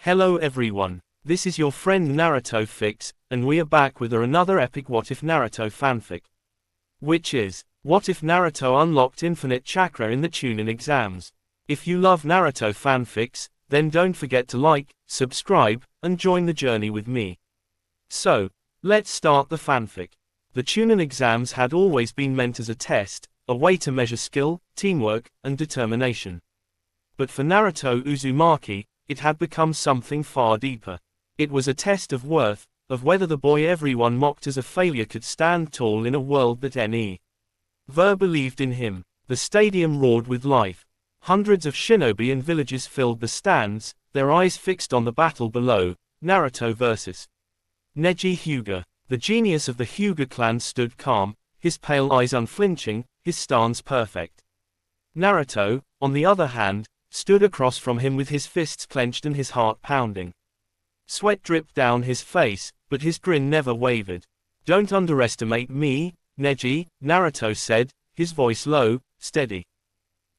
Hello everyone, this is your friend Naruto Fix, and we are back with another epic What If Naruto fanfic. Which is, what if Naruto unlocked infinite chakra in the Chunin exams? If you love Naruto fanfics, then don't forget to like, subscribe, and join the journey with me. So, let's start the fanfic. The Chunin exams had always been meant as a test, a way to measure skill, teamwork, and determination. But for Naruto Uzumaki, it had become something far deeper. It was a test of worth, of whether the boy everyone mocked as a failure could stand tall in a world that never believed in him. The stadium roared with life. Hundreds of shinobi and villagers filled the stands, their eyes fixed on the battle below, Naruto vs. Neji Hyuga. The genius of the Hyuga clan stood calm, his pale eyes unflinching, his stance perfect. Naruto, on the other hand, stood across from him with his fists clenched and his heart pounding. Sweat dripped down his face, but his grin never wavered. "Don't underestimate me, Neji," Naruto said, his voice low, steady.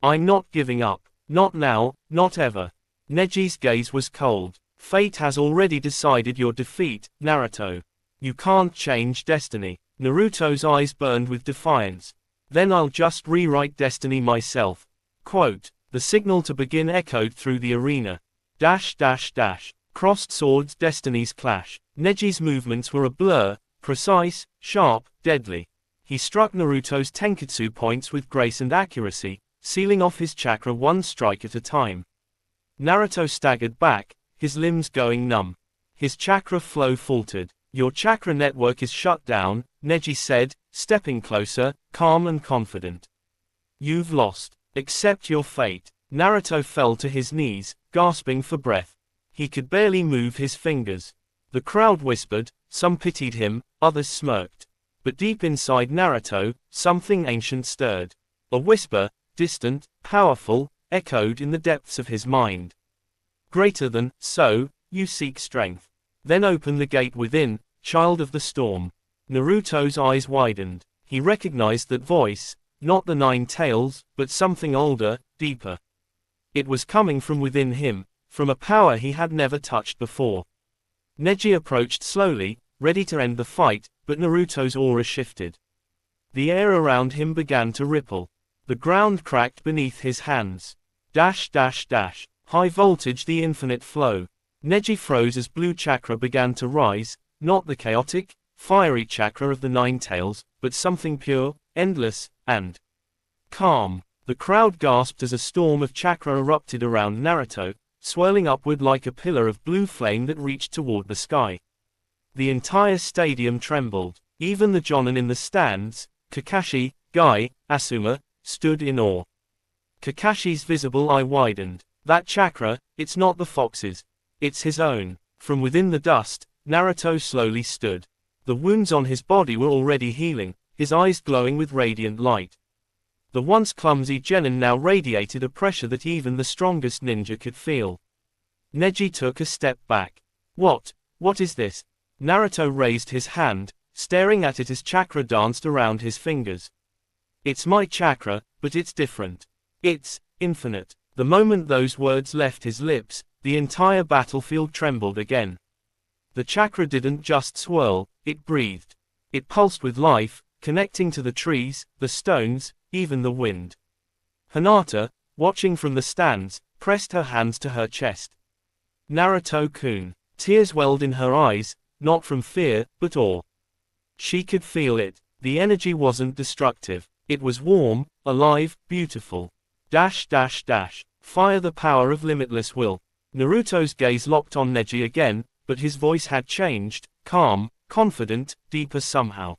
"I'm not giving up. Not now, not ever." Neji's gaze was cold. "Fate has already decided your defeat, Naruto. You can't change destiny." Naruto's eyes burned with defiance. "Then I'll just rewrite destiny myself." Quote. The signal to begin echoed through the arena. Crossed swords, destinies clash. Neji's movements were a blur, precise, sharp, deadly. He struck Naruto's tenketsu points with grace and accuracy, sealing off his chakra one strike at a time. Naruto staggered back, his limbs going numb. His chakra flow faltered. "Your chakra network is shut down," Neji said, stepping closer, calm and confident. "You've lost. Accept your fate." Naruto fell to his knees, gasping for breath. He could barely move his fingers. The crowd whispered, some pitied him, others smirked. But deep inside Naruto, something ancient stirred. A whisper, distant, powerful, echoed in the depths of his mind. "Greater than, so, you seek strength. Then open the gate within, child of the storm." Naruto's eyes widened. He recognized that voice, not the nine tails, but something older, deeper. It was coming from within him, from a power he had never touched before. Neji approached slowly, ready to end the fight, but Naruto's aura shifted. The air around him began to ripple. The ground cracked beneath his hands. High voltage, the infinite flow. Neji froze as blue chakra began to rise, not the chaotic, fiery chakra of the nine tails, but something pure, endless, and calm. The crowd gasped as a storm of chakra erupted around Naruto, swirling upward like a pillar of blue flame that reached toward the sky. The entire stadium trembled. Even the jonin in the stands, Kakashi, Guy, Asuma, stood in awe. Kakashi's visible eye widened. "That chakra, it's not the fox's. It's his own." From within the dust, Naruto slowly stood. The wounds on his body were already healing, his eyes glowing with radiant light. The once clumsy genin now radiated a pressure that even the strongest ninja could feel. Neji took a step back. What is this?" Naruto raised his hand, staring at it as chakra danced around his fingers. "It's my chakra, but it's different. It's infinite." The moment those words left his lips, the entire battlefield trembled again. The chakra didn't just swirl, it breathed. It pulsed with life, connecting to the trees, the stones, even the wind. Hinata, watching from the stands, pressed her hands to her chest. "Naruto-kun." Tears welled in her eyes, not from fear, but awe. She could feel it. The energy wasn't destructive. It was warm, alive, beautiful. Fire the power of limitless will. Naruto's gaze locked on Neji again, but his voice had changed, calm, confident, deeper somehow.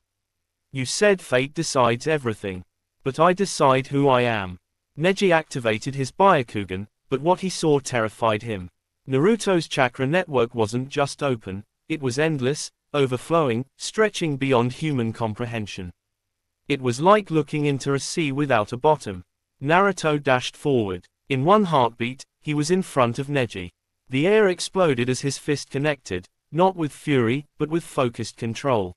"You said fate decides everything. But I decide who I am." Neji activated his Byakugan, but what he saw terrified him. Naruto's chakra network wasn't just open, it was endless, overflowing, stretching beyond human comprehension. It was like looking into a sea without a bottom. Naruto dashed forward. In one heartbeat, he was in front of Neji. The air exploded as his fist connected, not with fury, but with focused control.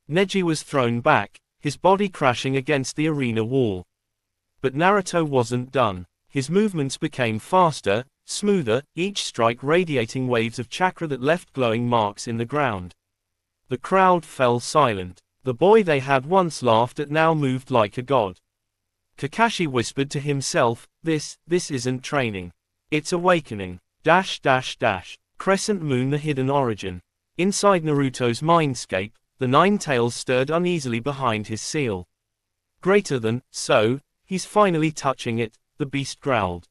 Neji was thrown back, his body crashing against the arena wall. But Naruto wasn't done. His movements became faster, smoother, each strike radiating waves of chakra that left glowing marks in the ground. The crowd fell silent. The boy they had once laughed at now moved like a god. Kakashi whispered to himself, this isn't training. It's awakening. Crescent Moon, the hidden origin. Inside Naruto's mindscape, the nine tails stirred uneasily behind his seal. Greater than, so, he's finally touching it, the beast growled.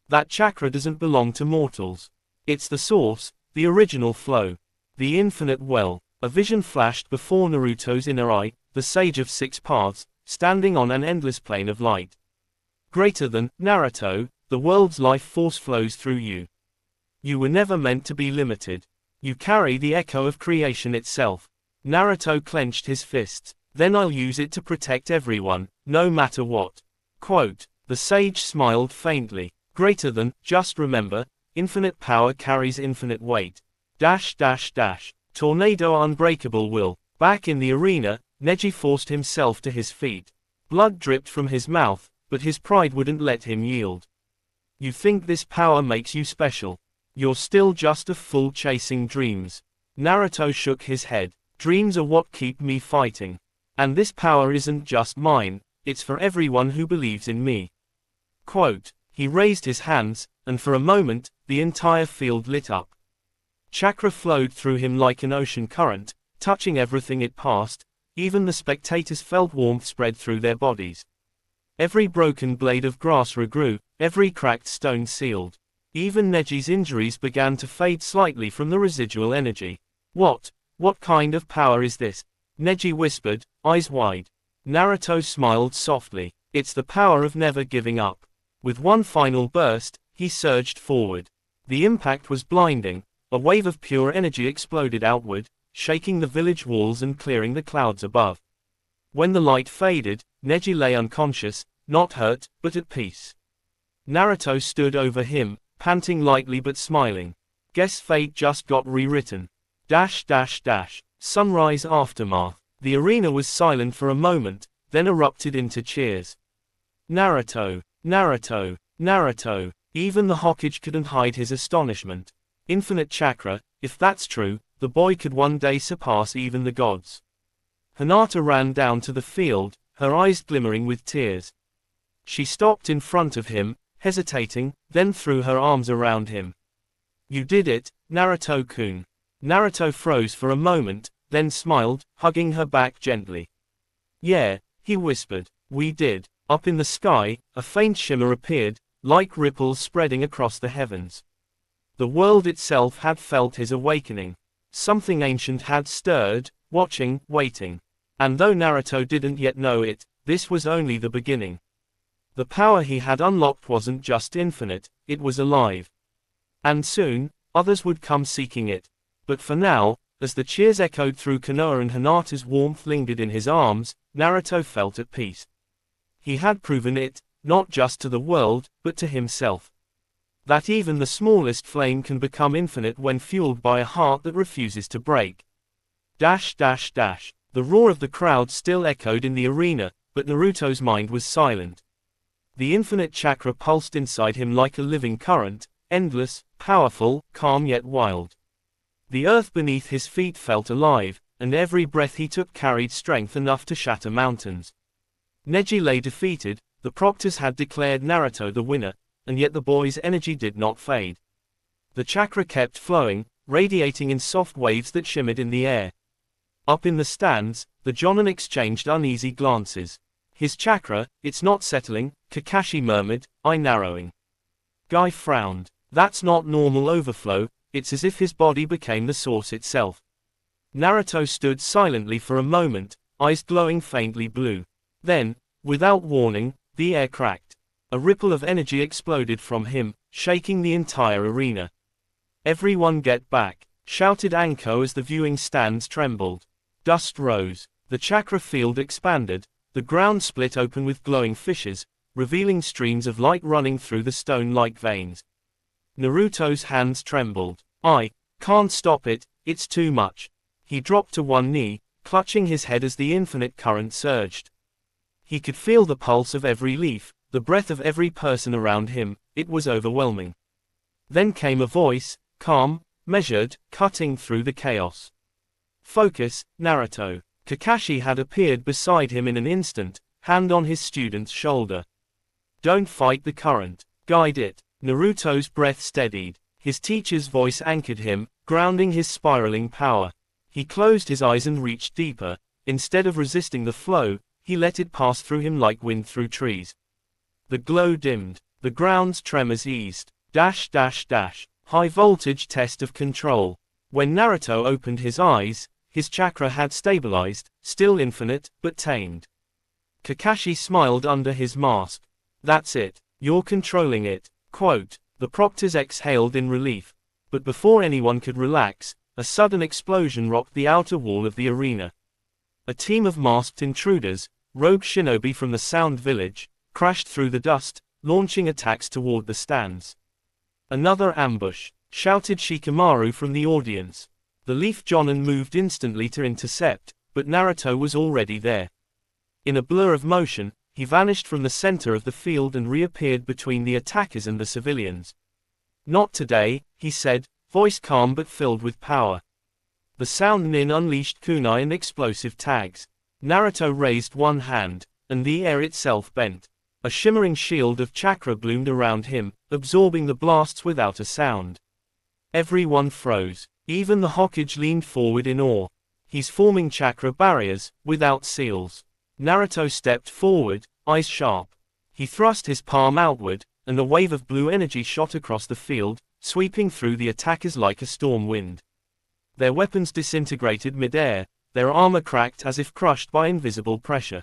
That chakra doesn't belong to mortals. It's the source, the original flow. The infinite well. A vision flashed before Naruto's inner eye, the sage of six paths, standing on an endless plane of light. Greater than, Naruto, the world's life force flows through you. You were never meant to be limited. You carry the echo of creation itself. Naruto clenched his fists. Then I'll use it to protect everyone, no matter what. Quote, the sage smiled faintly. Greater than, just remember, infinite power carries infinite weight. Tornado unbreakable will. Back in the arena, Neji forced himself to his feet. Blood dripped from his mouth, but his pride wouldn't let him yield. You think this power makes you special? You're still just a fool chasing dreams. Naruto shook his head. Dreams are what keep me fighting. And this power isn't just mine, it's for everyone who believes in me. Quote, he raised his hands, and for a moment, the entire field lit up. Chakra flowed through him like an ocean current, touching everything it passed. Even the spectators felt warmth spread through their bodies. Every broken blade of grass regrew, every cracked stone sealed. Even Neji's injuries began to fade slightly from the residual energy. What kind of power is this? Neji whispered, eyes wide. Naruto smiled softly. It's the power of never giving up. With one final burst, he surged forward. The impact was blinding. A wave of pure energy exploded outward, shaking the village walls and clearing the clouds above. When the light faded, Neji lay unconscious, not hurt, but at peace. Naruto stood over him, panting lightly but smiling. Guess fate just got rewritten. Sunrise aftermath. The arena was silent for a moment, then erupted into cheers. Naruto, Naruto, Naruto. Even the Hokage couldn't hide his astonishment. Infinite chakra, if that's true, the boy could one day surpass even the gods. Hinata ran down to the field, her eyes glimmering with tears. She stopped in front of him, hesitating, then threw her arms around him. You did it, Naruto-kun. Naruto froze for a moment, then smiled, hugging her back gently. Yeah, he whispered. We did. Up in the sky, a faint shimmer appeared, like ripples spreading across the heavens. The world itself had felt his awakening. Something ancient had stirred, watching, waiting. And though Naruto didn't yet know it, this was only the beginning. The power he had unlocked wasn't just infinite, it was alive. And soon, others would come seeking it. But for now, as the cheers echoed through Konoha and Hinata's warmth lingered in his arms, Naruto felt at peace. He had proven it, not just to the world, but to himself. That even the smallest flame can become infinite when fueled by a heart that refuses to break. The roar of the crowd still echoed in the arena, but Naruto's mind was silent. The infinite chakra pulsed inside him like a living current, endless, powerful, calm yet wild. The earth beneath his feet felt alive, and every breath he took carried strength enough to shatter mountains. Neji lay defeated, the proctors had declared Naruto the winner, and yet the boy's energy did not fade. The chakra kept flowing, radiating in soft waves that shimmered in the air. Up in the stands, the Jonin exchanged uneasy glances. His chakra, it's not settling, Kakashi murmured, eye narrowing. Guy frowned. That's not normal overflow, it's as if his body became the source itself. Naruto stood silently for a moment, eyes glowing faintly blue. Then, without warning, the air cracked. A ripple of energy exploded from him, shaking the entire arena. Everyone get back, shouted Anko as the viewing stands trembled. Dust rose. The chakra field expanded, the ground split open with glowing fissures, revealing streams of light running through the stone-like veins. Naruto's hands trembled. I can't stop it, it's too much. He dropped to one knee, clutching his head as the infinite current surged. He could feel the pulse of every leaf, the breath of every person around him, it was overwhelming. Then came a voice, calm, measured, cutting through the chaos. Focus, Naruto. Kakashi had appeared beside him in an instant, hand on his student's shoulder. Don't fight the current. Guide it. Naruto's breath steadied. His teacher's voice anchored him, grounding his spiraling power. He closed his eyes and reached deeper. Instead of resisting the flow, he let it pass through him like wind through trees. The glow dimmed. The ground's tremors eased. High voltage test of control. When Naruto opened his eyes, his chakra had stabilized, still infinite, but tamed. Kakashi smiled under his mask. That's it. You're controlling it. Quote. The proctors exhaled in relief. But before anyone could relax, a sudden explosion rocked the outer wall of the arena. A team of masked intruders, rogue shinobi from the Sound Village, crashed through the dust, launching attacks toward the stands. Another ambush, shouted Shikamaru from the audience. The Leaf Jonin moved instantly to intercept, but Naruto was already there. In a blur of motion, he vanished from the center of the field and reappeared between the attackers and the civilians. Not today, he said, voice calm but filled with power. The Sound Nin unleashed kunai and explosive tags. Naruto raised one hand, and the air itself bent. A shimmering shield of chakra bloomed around him, absorbing the blasts without a sound. Everyone froze. Even the Hokage leaned forward in awe. He's forming chakra barriers, without seals. Naruto stepped forward, eyes sharp. He thrust his palm outward, and a wave of blue energy shot across the field, sweeping through the attackers like a storm wind. Their weapons disintegrated mid-air, their armor cracked as if crushed by invisible pressure.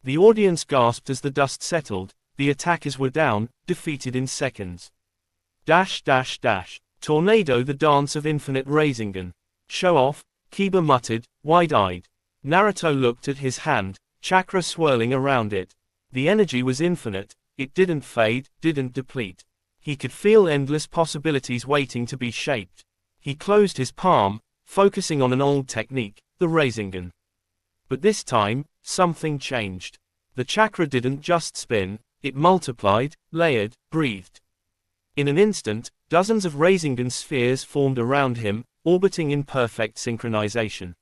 The audience gasped as the dust settled. The attackers were down, defeated in seconds. Tornado, the dance of infinite Rasengan. Show off, Kiba muttered, wide-eyed. Naruto looked at his hand, chakra swirling around it. The energy was infinite, it didn't fade, didn't deplete. He could feel endless possibilities waiting to be shaped. He closed his palm, focusing on an old technique, the Rasengan. But this time, something changed. The chakra didn't just spin, it multiplied, layered, breathed. In an instant, dozens of Rasengan spheres formed around him, orbiting in perfect synchronization.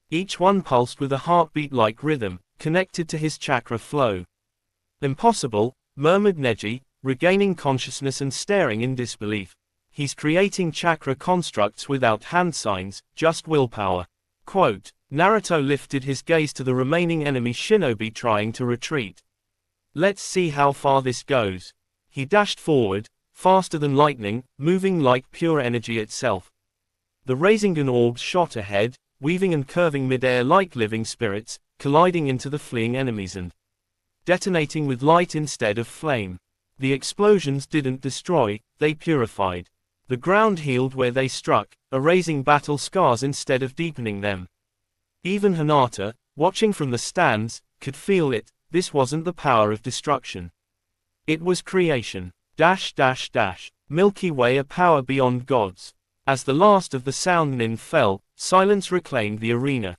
Each one pulsed with a heartbeat-like rhythm, connected to his chakra flow. Impossible, murmured Neji, regaining consciousness and staring in disbelief. He's creating chakra constructs without hand signs, just willpower. Quote. Naruto lifted his gaze to the remaining enemy shinobi trying to retreat. Let's see how far this goes. He dashed forward, faster than lightning, moving like pure energy itself. The Rasengan orbs shot ahead, weaving and curving mid-air like living spirits, colliding into the fleeing enemies and detonating with light instead of flame. The explosions didn't destroy, they purified. The ground healed where they struck, erasing battle scars instead of deepening them. Even Hinata, watching from the stands, could feel it. This wasn't the power of destruction. It was creation. Milky Way, a power beyond gods. As the last of the Sound Nin fell, silence reclaimed the arena.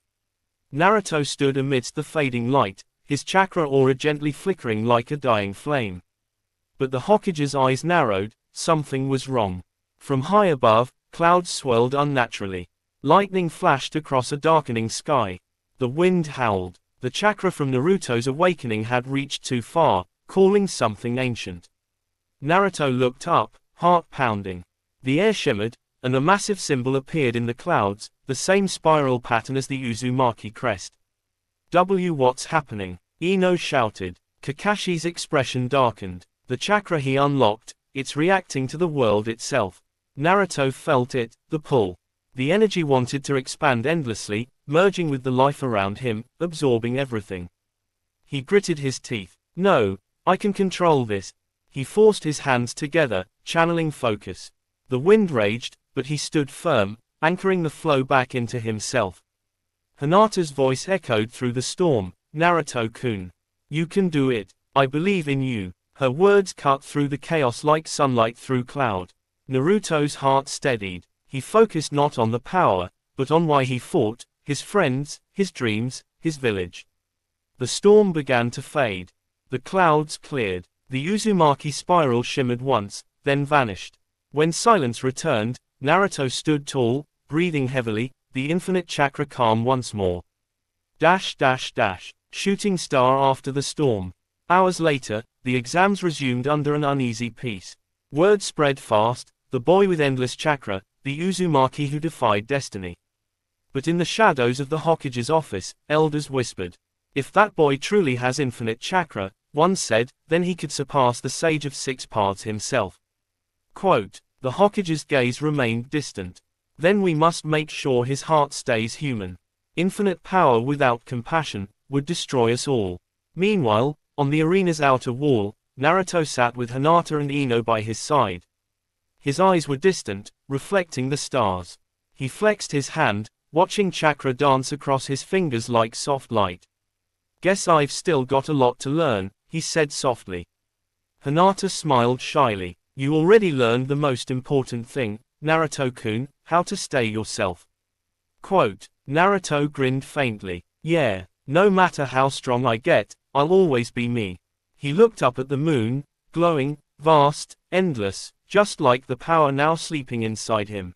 Naruto stood amidst the fading light, his chakra aura gently flickering like a dying flame. But the Hokage's eyes narrowed, something was wrong. From high above, clouds swirled unnaturally. Lightning flashed across a darkening sky. The wind howled. The chakra from Naruto's awakening had reached too far, calling something ancient. Naruto looked up, heart pounding. The air shimmered, and a massive symbol appeared in the clouds, the same spiral pattern as the Uzumaki crest. What's happening? Ino shouted. Kakashi's expression darkened. The chakra he unlocked, it's reacting to the world itself. Naruto felt it, the pull. The energy wanted to expand endlessly, merging with the life around him, absorbing everything. He gritted his teeth. No, I can control this. He forced his hands together, channeling focus. The wind raged, but he stood firm, anchoring the flow back into himself. Hinata's voice echoed through the storm. Naruto-kun. You can do it. I believe in you. Her words cut through the chaos like sunlight through cloud. Naruto's heart steadied. He focused not on the power, but on why he fought, his friends, his dreams, his village. The storm began to fade. The clouds cleared. The Uzumaki spiral shimmered once, then vanished. When silence returned, Naruto stood tall, breathing heavily, the infinite chakra calm once more. Shooting star after the storm. Hours later, the exams resumed under an uneasy peace. Word spread fast, the boy with endless chakra, the Uzumaki who defied destiny. But in the shadows of the Hokage's office, elders whispered. If that boy truly has infinite chakra, one said, then he could surpass the Sage of Six Paths himself. Quote, the Hokage's gaze remained distant. Then we must make sure his heart stays human. Infinite power without compassion would destroy us all. Meanwhile, on the arena's outer wall, Naruto sat with Hinata and Ino by his side. His eyes were distant, reflecting the stars. He flexed his hand, watching chakra dance across his fingers like soft light. Guess I've still got a lot to learn, he said softly. Hinata smiled shyly. You already learned the most important thing, Naruto-kun, how to stay yourself. Quote, Naruto grinned faintly. Yeah, no matter how strong I get, I'll always be me. He looked up at the moon, glowing, vast, endless, just like the power now sleeping inside him.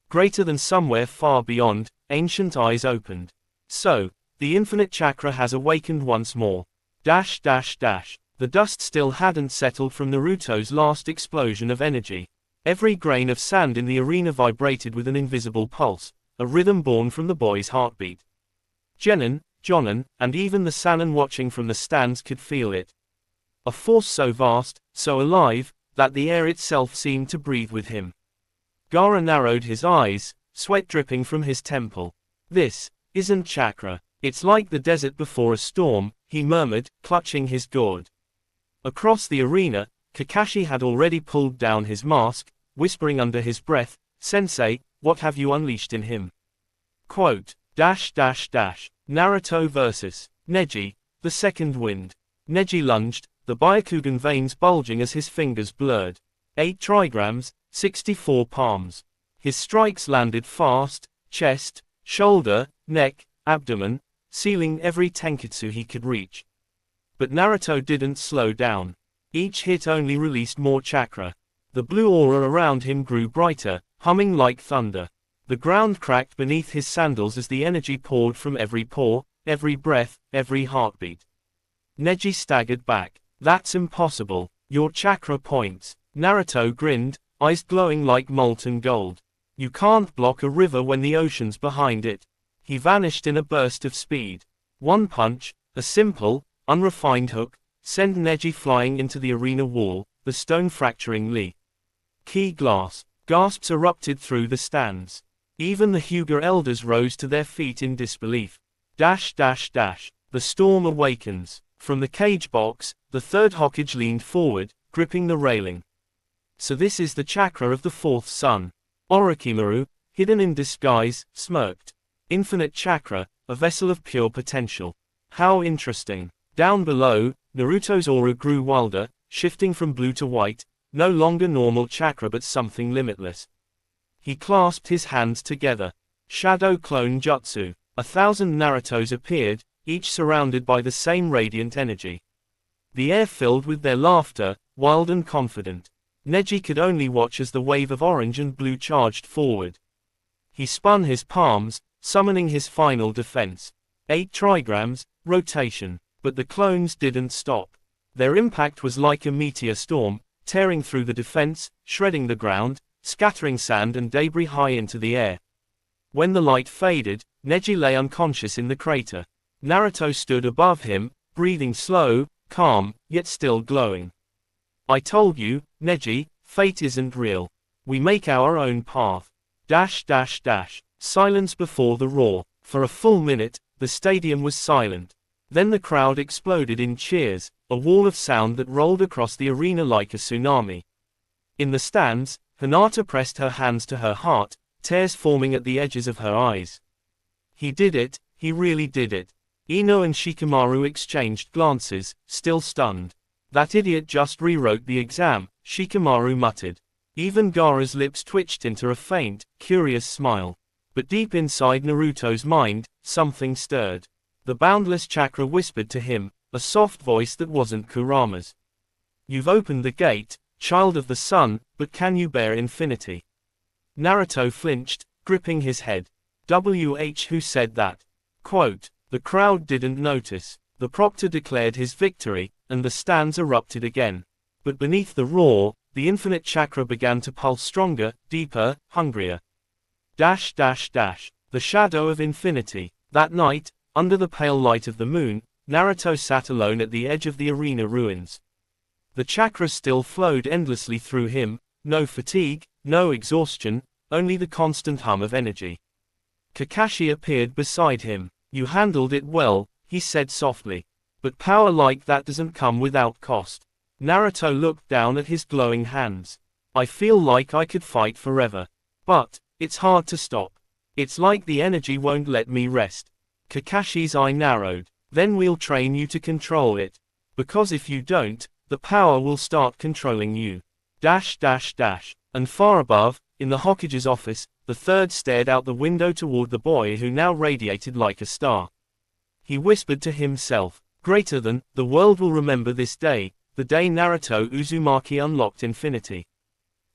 Greater than somewhere far beyond, ancient eyes opened. So, the infinite chakra has awakened once more. The dust still hadn't settled from Naruto's last explosion of energy. Every grain of sand in the arena vibrated with an invisible pulse, a rhythm born from the boy's heartbeat. Jonin, and even the Sannin watching from the stands could feel it. A force so vast, so alive, that the air itself seemed to breathe with him. Gaara narrowed his eyes, sweat dripping from his temple. This isn't chakra. It's like the desert before a storm, he murmured, clutching his gourd. Across the arena, Kakashi had already pulled down his mask, whispering under his breath, Sensei, what have you unleashed in him? Quote, Naruto vs. Neji, the second wind. Neji lunged, the Byakugan veins bulging as his fingers blurred. 8 trigrams, 64 palms. His strikes landed fast, chest, shoulder, neck, abdomen, sealing every tenketsu he could reach. But Naruto didn't slow down. Each hit only released more chakra. The blue aura around him grew brighter, humming like thunder. The ground cracked beneath his sandals as the energy poured from every pore, every breath, every heartbeat. Neji staggered back. That's impossible. Your chakra points. Naruto grinned, eyes glowing like molten gold. You can't block a river when the ocean's behind it. He vanished in a burst of speed. One punch, a simple, unrefined hook, sent Neji flying into the arena wall, the stone fracturing Lee. Key glass. Gasps erupted through the stands. Even the Hyuga elders rose to their feet in disbelief. The storm awakens. From the cage box, the third Hokage leaned forward, gripping the railing. So this is the chakra of the fourth son. Orochimaru, hidden in disguise, smirked. Infinite chakra, a vessel of pure potential. How interesting. Down below, Naruto's aura grew wilder, shifting from blue to white, no longer normal chakra but something limitless. He clasped his hands together. Shadow clone jutsu. 1,000 Narutos appeared, each surrounded by the same radiant energy. The air filled with their laughter, wild and confident. Neji could only watch as the wave of orange and blue charged forward. He spun his palms, summoning his final defense. 8 trigrams, rotation. But the clones didn't stop. Their impact was like a meteor storm, tearing through the defense, shredding the ground, scattering sand and debris high into the air. When the light faded, Neji lay unconscious in the crater. Naruto stood above him, breathing slow, calm, yet still glowing. I told you, Neji, fate isn't real. We make our own path. Silence before the roar. For a full minute, the stadium was silent. Then the crowd exploded in cheers, a wall of sound that rolled across the arena like a tsunami. In the stands, Hinata pressed her hands to her heart, tears forming at the edges of her eyes. He did it, he really did it. Ino and Shikamaru exchanged glances, still stunned. That idiot just rewrote the exam, Shikamaru muttered. Even Gaara's lips twitched into a faint, curious smile. But deep inside Naruto's mind, something stirred. The boundless chakra whispered to him, a soft voice that wasn't Kurama's. You've opened the gate, child of the sun, but can you bear infinity? Naruto flinched, gripping his head. Who said that? Quote, the crowd didn't notice. The proctor declared his victory, and the stands erupted again. But beneath the roar, the infinite chakra began to pulse stronger, deeper, hungrier. The shadow of infinity. That night, under the pale light of the moon, Naruto sat alone at the edge of the arena ruins. The chakra still flowed endlessly through him, no fatigue, no exhaustion, only the constant hum of energy. Kakashi appeared beside him. You handled it well, he said softly. But power like that doesn't come without cost. Naruto looked down at his glowing hands. I feel like I could fight forever. But, it's hard to stop. It's like the energy won't let me rest. Kakashi's eye narrowed. Then we'll train you to control it. Because if you don't, the power will start controlling you. And far above, in the Hokage's office, the third stared out the window toward the boy who now radiated like a star. He whispered to himself, greater than, the world will remember this day, the day Naruto Uzumaki unlocked infinity.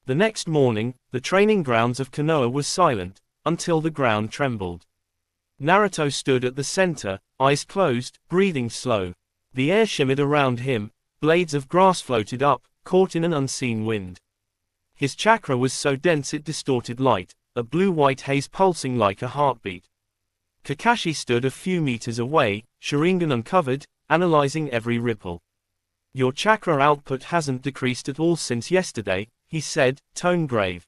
The next morning, the training grounds of Konoha was silent, until the ground trembled. Naruto stood at the center, eyes closed, breathing slow. The air shimmered around him, blades of grass floated up, caught in an unseen wind. His chakra was so dense it distorted light, a blue-white haze pulsing like a heartbeat. Kakashi stood a few meters away, Sharingan uncovered, analyzing every ripple. Your chakra output hasn't decreased at all since yesterday, he said, tone grave.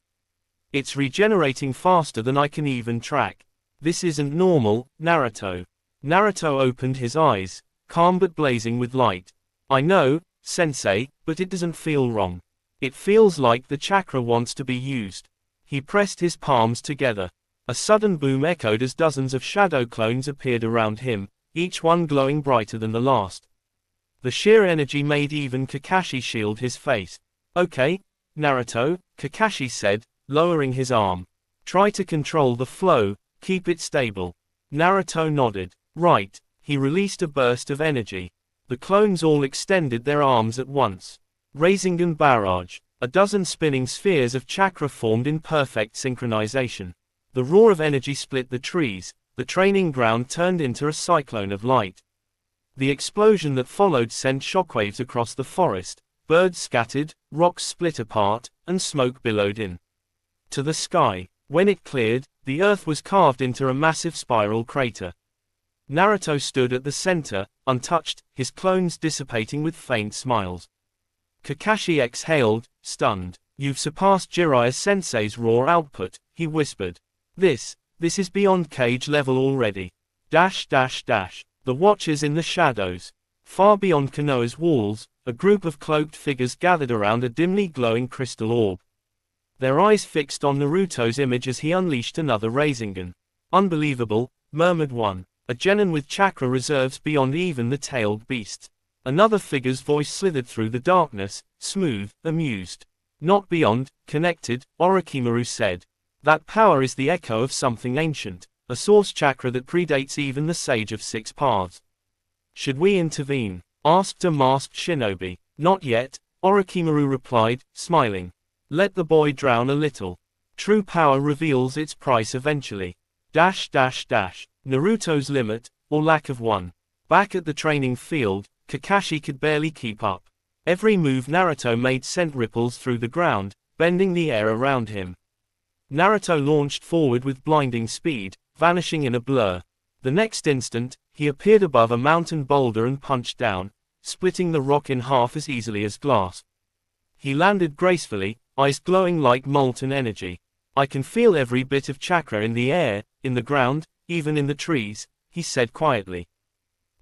It's regenerating faster than I can even track. This isn't normal, Naruto. Naruto opened his eyes, calm but blazing with light. I know, sensei, but it doesn't feel wrong. It feels like the chakra wants to be used. He pressed his palms together. A sudden boom echoed as dozens of shadow clones appeared around him, each one glowing brighter than the last. The sheer energy made even Kakashi shield his face. Okay, Naruto, Kakashi said, lowering his arm. Try to control the flow, keep it stable. Naruto nodded. Right. He released a burst of energy. The clones all extended their arms at once. Rasengan barrage. A dozen spinning spheres of chakra formed in perfect synchronization. The roar of energy split the trees, the training ground turned into a cyclone of light. The explosion that followed sent shockwaves across the forest, birds scattered, rocks split apart, and smoke billowed in to the sky. When it cleared, the earth was carved into a massive spiral crater. Naruto stood at the center, untouched, his clones dissipating with faint smiles. Kakashi exhaled, stunned. You've surpassed Jiraiya Sensei's raw output, he whispered. This is beyond cage level already. The Watchers in the shadows. Far beyond Konoha's walls, a group of cloaked figures gathered around a dimly glowing crystal orb. Their eyes fixed on Naruto's image as he unleashed another Rasengan. Unbelievable, murmured one. A genin with chakra reserves beyond even the tailed beasts. Another figure's voice slithered through the darkness, smooth, amused. Not beyond, connected, Orochimaru said. That power is the echo of something ancient, a source chakra that predates even the Sage of Six Paths. Should we intervene? Asked a masked shinobi. Not yet, Orochimaru replied, smiling. Let the boy drown a little. True power reveals its price eventually. Naruto's limit, or lack of one. Back at the training field, Kakashi could barely keep up. Every move Naruto made sent ripples through the ground, bending the air around him. Naruto launched forward with blinding speed, vanishing in a blur. The next instant, he appeared above a mountain boulder and punched down, splitting the rock in half as easily as glass. He landed gracefully, eyes glowing like molten energy. I can feel every bit of chakra in the air, in the ground, even in the trees, he said quietly.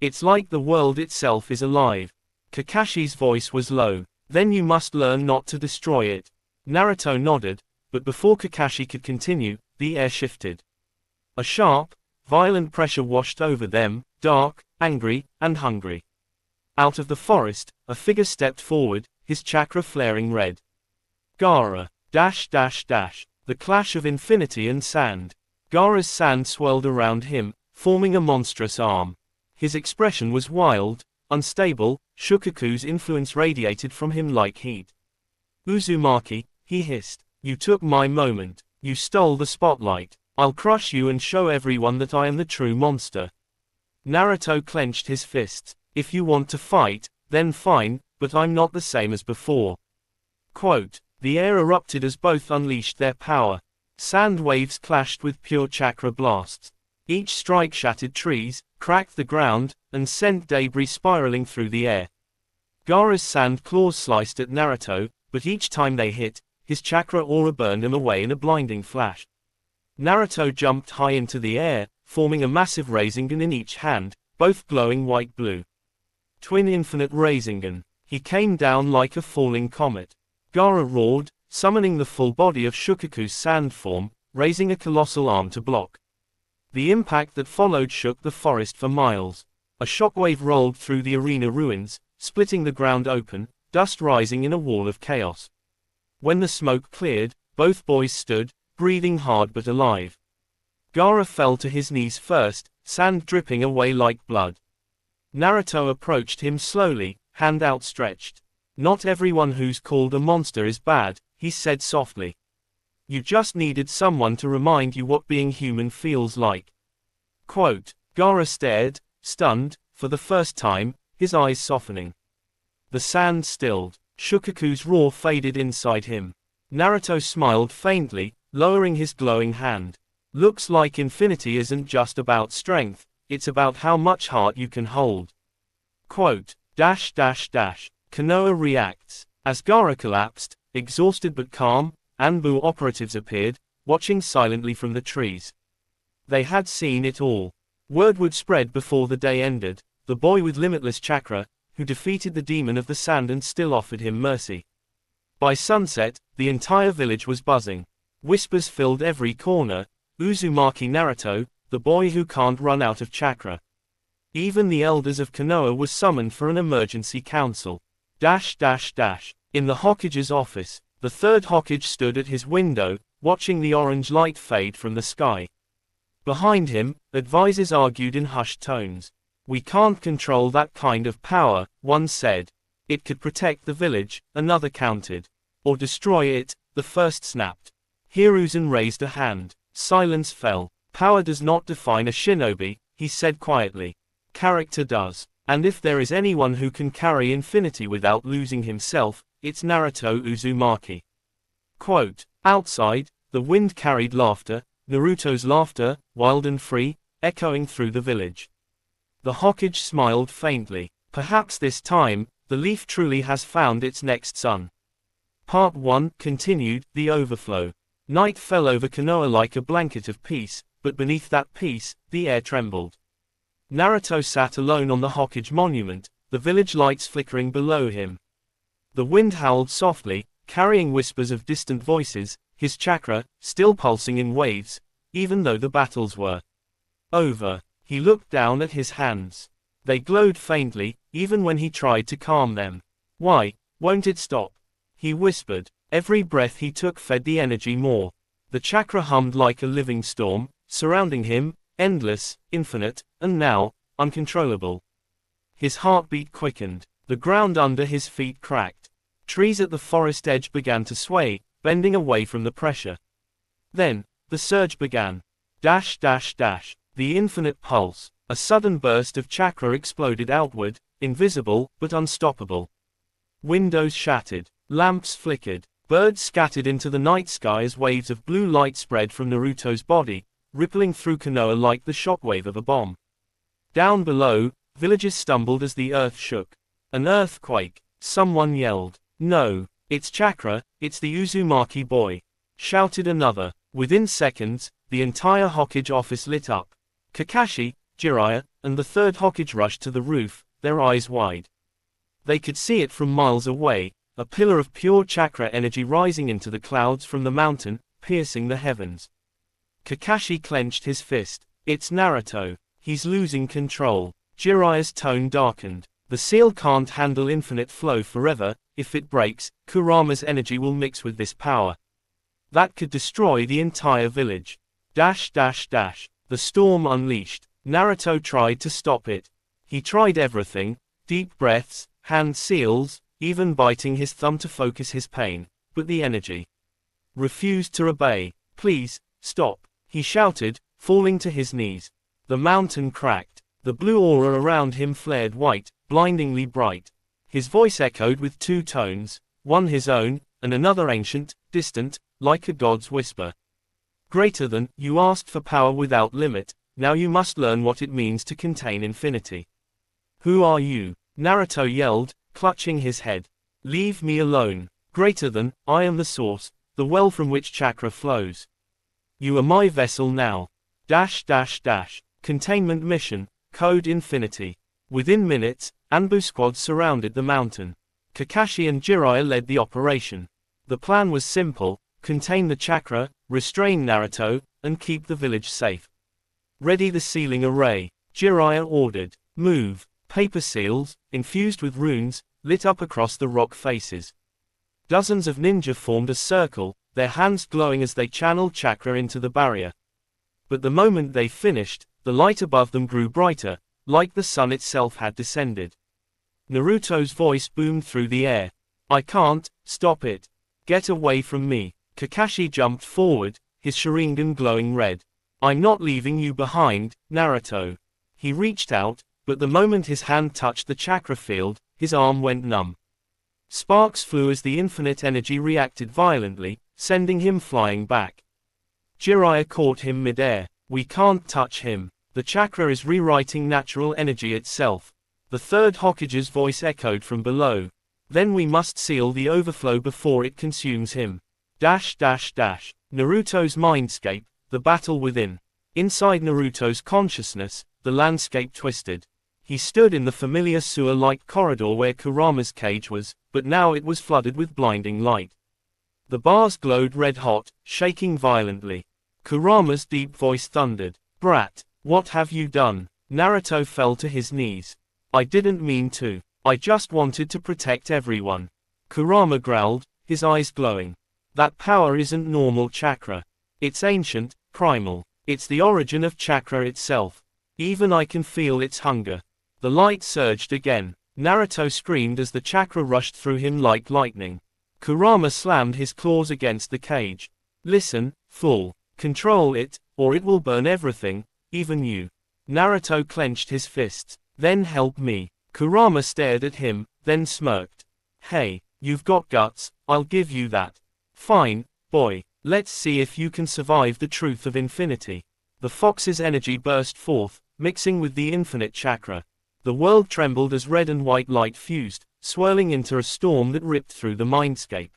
It's like the world itself is alive. Kakashi's voice was low. Then you must learn not to destroy it. Naruto nodded, but before Kakashi could continue, the air shifted. A sharp, violent pressure washed over them, dark, angry, and hungry. Out of the forest, a figure stepped forward, his chakra flaring red. Gaara. The clash of infinity and sand. Gaara's sand swirled around him, forming a monstrous arm. His expression was wild, unstable, Shukaku's influence radiated from him like heat. Uzumaki, he hissed. You took my moment. You stole the spotlight. I'll crush you and show everyone that I am the true monster. Naruto clenched his fists. If you want to fight, then fine, but I'm not the same as before. Quote, the air erupted as both unleashed their power. Sand waves clashed with pure chakra blasts. Each strike shattered trees, cracked the ground, and sent debris spiraling through the air. Gaara's sand claws sliced at Naruto, but each time they hit, his chakra aura burned him away in a blinding flash. Naruto jumped high into the air, forming a massive Rasengan in each hand, both glowing white-blue. Twin Infinite Rasengan. He came down like a falling comet. Gaara roared, summoning the full body of Shukaku's sand form, raising a colossal arm to block. The impact that followed shook the forest for miles. A shockwave rolled through the arena ruins, splitting the ground open, dust rising in a wall of chaos. When the smoke cleared, both boys stood, breathing hard but alive. Gaara fell to his knees first, sand dripping away like blood. Naruto approached him slowly, hand outstretched. Not everyone who's called a monster is bad, he said softly. You just needed someone to remind you what being human feels like. Quote, Gaara stared, stunned, for the first time, his eyes softening. The sand stilled. Shukaku's roar faded inside him. Naruto smiled faintly, lowering his glowing hand. Looks like infinity isn't just about strength, it's about how much heart you can hold. Quote, Konoha reacts. As Gaara collapsed, exhausted but calm, Anbu operatives appeared, watching silently from the trees. They had seen it all. Word would spread before the day ended, the boy with limitless chakra, who defeated the demon of the sand and still offered him mercy. By sunset, the entire village was buzzing. Whispers filled every corner, Uzumaki Naruto, the boy who can't run out of chakra. Even the elders of Konoha were summoned for an emergency council. In the Hokage's office, the third Hokage stood at his window, watching the orange light fade from the sky. Behind him, advisors argued in hushed tones. We can't control that kind of power, one said. It could protect the village, another countered. Or destroy it, the first snapped. Hiruzen raised a hand. Silence fell. Power does not define a shinobi, he said quietly. Character does. And if there is anyone who can carry infinity without losing himself, it's Naruto Uzumaki. Quote, outside, the wind carried laughter, Naruto's laughter, wild and free, echoing through the village. The Hokage smiled faintly. Perhaps this time, the leaf truly has found its next sun. Part 1 continued, The Overflow. Night fell over Konoha like a blanket of peace, but beneath that peace, the air trembled. Naruto sat alone on the Hokage monument, the village lights flickering below him. The wind howled softly, carrying whispers of distant voices, his chakra, still pulsing in waves, even though the battles were over. He looked down at his hands. They glowed faintly, even when he tried to calm them. Why, won't it stop? He whispered. Every breath he took fed the energy more. The chakra hummed like a living storm, surrounding him, endless, infinite, and now, uncontrollable. His heartbeat quickened. The ground under his feet cracked. Trees at the forest edge began to sway, bending away from the pressure. Then, the surge began. The infinite pulse. A sudden burst of chakra exploded outward, invisible, but unstoppable. Windows shattered. Lamps flickered. Birds scattered into the night sky as waves of blue light spread from Naruto's body, rippling through Konoha like the shockwave of a bomb. Down below, villagers stumbled as the earth shook. An earthquake. Someone yelled. No, it's chakra, it's the Uzumaki boy. Shouted another. Within seconds, the entire Hokage office lit up. Kakashi, Jiraiya, and the third Hokage rushed to the roof, their eyes wide. They could see it from miles away, a pillar of pure chakra energy rising into the clouds from the mountain, piercing the heavens. Kakashi clenched his fist. It's Naruto. He's losing control. Jiraiya's tone darkened. The seal can't handle infinite flow forever. If it breaks, Kurama's energy will mix with this power. That could destroy the entire village. The storm unleashed. Naruto tried to stop it. He tried everything, deep breaths, hand seals, even biting his thumb to focus his pain. but the energy refused to obey. Please, stop, he shouted, falling to his knees. The mountain cracked. The blue aura around him flared white, blindingly bright. His voice echoed with two tones, one his own, and another ancient, distant, like a god's whisper. Greater than, you asked for power without limit, now you must learn what it means to contain infinity. Who are you? Naruto yelled, clutching his head. Leave me alone. Greater than, I am the source, the well from which chakra flows. You are my vessel now. Containment mission, code infinity. Within minutes, Anbu squads surrounded the mountain. Kakashi and Jiraiya led the operation. The plan was simple: contain the chakra, restrain Naruto, and keep the village safe. Ready the sealing array, Jiraiya ordered. Move. Paper seals, infused with runes, lit up across the rock faces. Dozens of ninja formed a circle, their hands glowing as they channeled chakra into the barrier. But the moment they finished, the light above them grew brighter, like the sun itself had descended. Naruto's voice boomed through the air. I can't, stop it. Get away from me. Kakashi jumped forward, his Sharingan glowing red. I'm not leaving you behind, Naruto. He reached out, but the moment his hand touched the chakra field, his arm went numb. Sparks flew as the infinite energy reacted violently, sending him flying back. Jiraiya caught him mid-air. We can't touch him. The chakra is rewriting natural energy itself. The third Hokage's voice echoed from below. Then we must seal the overflow before it consumes him. Naruto's mindscape, the battle within. Inside Naruto's consciousness, the landscape twisted. He stood in the familiar sewer-like corridor where Kurama's cage was, but now it was flooded with blinding light. The bars glowed red-hot, shaking violently. Kurama's deep voice thundered. Brat, what have you done? Naruto fell to his knees. I didn't mean to. I just wanted to protect everyone. Kurama growled, his eyes glowing. That power isn't normal chakra. It's ancient, primal. It's the origin of chakra itself. Even I can feel its hunger. The light surged again. Naruto screamed as the chakra rushed through him like lightning. Kurama slammed his claws against the cage. Listen, fool. Control it, or it will burn everything, even you. Naruto clenched his fists. Then help me. Kurama stared at him, then smirked. Hey, you've got guts, I'll give you that. Fine, boy. Let's see if you can survive the truth of infinity. The fox's energy burst forth, mixing with the infinite chakra. The world trembled as red and white light fused, swirling into a storm that ripped through the mindscape.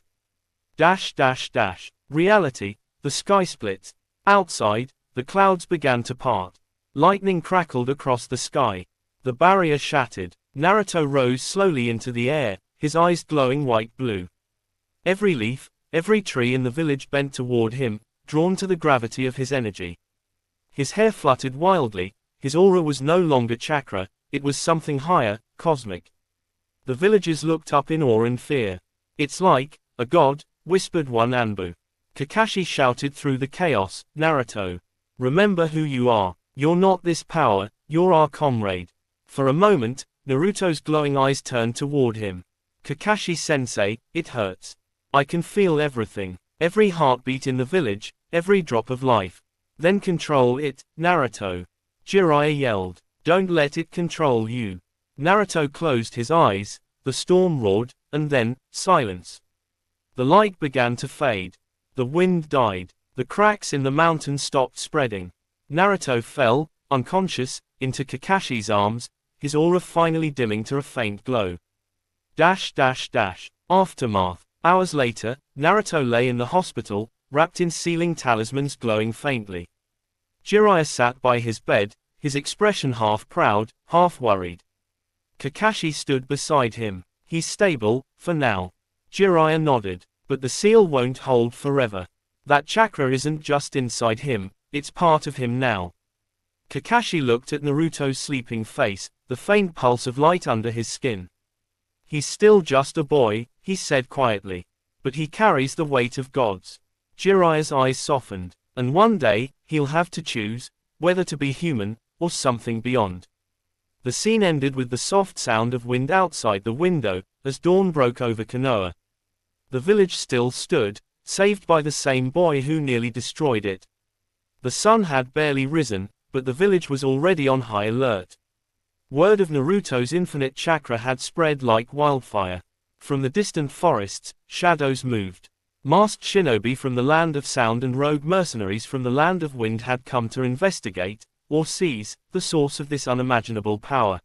Reality, the sky split. Outside, the clouds began to part. Lightning crackled across the sky. The barrier shattered. Naruto rose slowly into the air, his eyes glowing white-blue. Every leaf, every tree in the village bent toward him, drawn to the gravity of his energy. His hair fluttered wildly, his aura was no longer chakra, it was something higher, cosmic. The villagers looked up in awe and fear. It's like a god, whispered one Anbu. Kakashi shouted through the chaos, Naruto. Remember who you are. You're not this power, you're our comrade. For a moment, Naruto's glowing eyes turned toward him. Kakashi-sensei, it hurts. I can feel everything. Every heartbeat in the village, every drop of life. Then control it, Naruto. Jiraiya yelled. Don't let it control you. Naruto closed his eyes, the storm roared, and then, silence. The light began to fade. The wind died. The cracks in the mountain stopped spreading. Naruto fell, unconscious, into Kakashi's arms, his aura finally dimming to a faint glow. Aftermath. Hours later, Naruto lay in the hospital, wrapped in sealing talismans glowing faintly. Jiraiya sat by his bed, his expression half proud, half worried. Kakashi stood beside him. He's stable, for now. Jiraiya nodded. But the seal won't hold forever. That chakra isn't just inside him, it's part of him now. Kakashi looked at Naruto's sleeping face, the faint pulse of light under his skin. He's still just a boy, he said quietly. But he carries the weight of gods. Jiraiya's eyes softened. And one day, he'll have to choose, whether to be human, or something beyond. The scene ended with the soft sound of wind outside the window, as dawn broke over Konoha. The village still stood, saved by the same boy who nearly destroyed it. The sun had barely risen, but the village was already on high alert. Word of Naruto's infinite chakra had spread like wildfire. From the distant forests, shadows moved. Masked shinobi from the land of sound and rogue mercenaries from the land of wind had come to investigate, or seize, the source of this unimaginable power.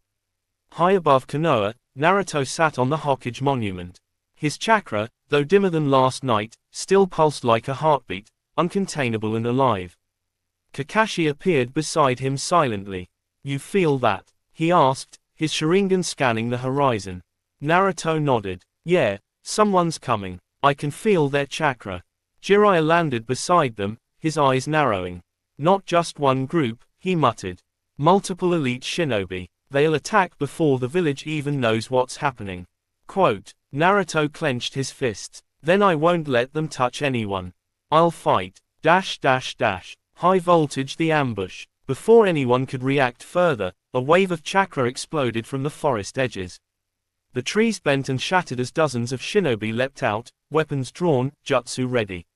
High above Konoha, Naruto sat on the Hokage monument. His chakra, though dimmer than last night, still pulsed like a heartbeat, uncontainable and alive. Kakashi appeared beside him silently. "You feel that?" he asked, his Sharingan scanning the horizon. Naruto nodded. "Yeah, someone's coming. I can feel their chakra." Jiraiya landed beside them, his eyes narrowing. "Not just one group," he muttered. "Multiple elite shinobi. They'll attack before the village even knows what's happening." Quote, Naruto clenched his fists. "Then I won't let them touch anyone. I'll fight. High voltage the ambush." Before anyone could react further, a wave of chakra exploded from the forest edges. The trees bent and shattered as dozens of shinobi leapt out, weapons drawn, jutsu ready.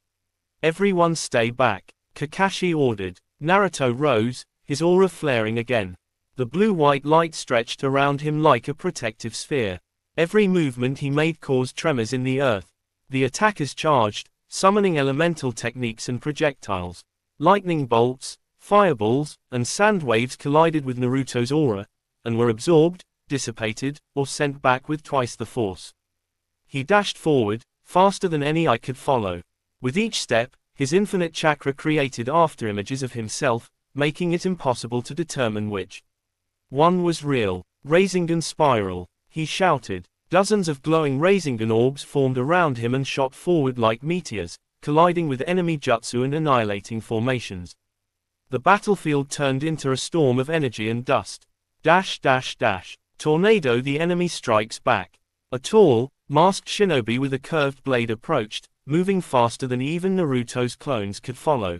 "Everyone stay back," Kakashi ordered. Naruto rose, his aura flaring again. The blue-white light stretched around him like a protective sphere. Every movement he made caused tremors in the earth. The attackers charged, summoning elemental techniques and projectiles. Lightning bolts, fireballs, and sand waves collided with Naruto's aura, and were absorbed, dissipated, or sent back with twice the force. He dashed forward, faster than any eye could follow. With each step, his infinite chakra created afterimages of himself, making it impossible to determine which one was real. "Rasengan spiral," he shouted. Dozens of glowing Rasengan orbs formed around him and shot forward like meteors, colliding with enemy jutsu and annihilating formations. The battlefield turned into a storm of energy and dust. Tornado, the enemy strikes back. A tall, masked shinobi with a curved blade approached, moving faster than even Naruto's clones could follow.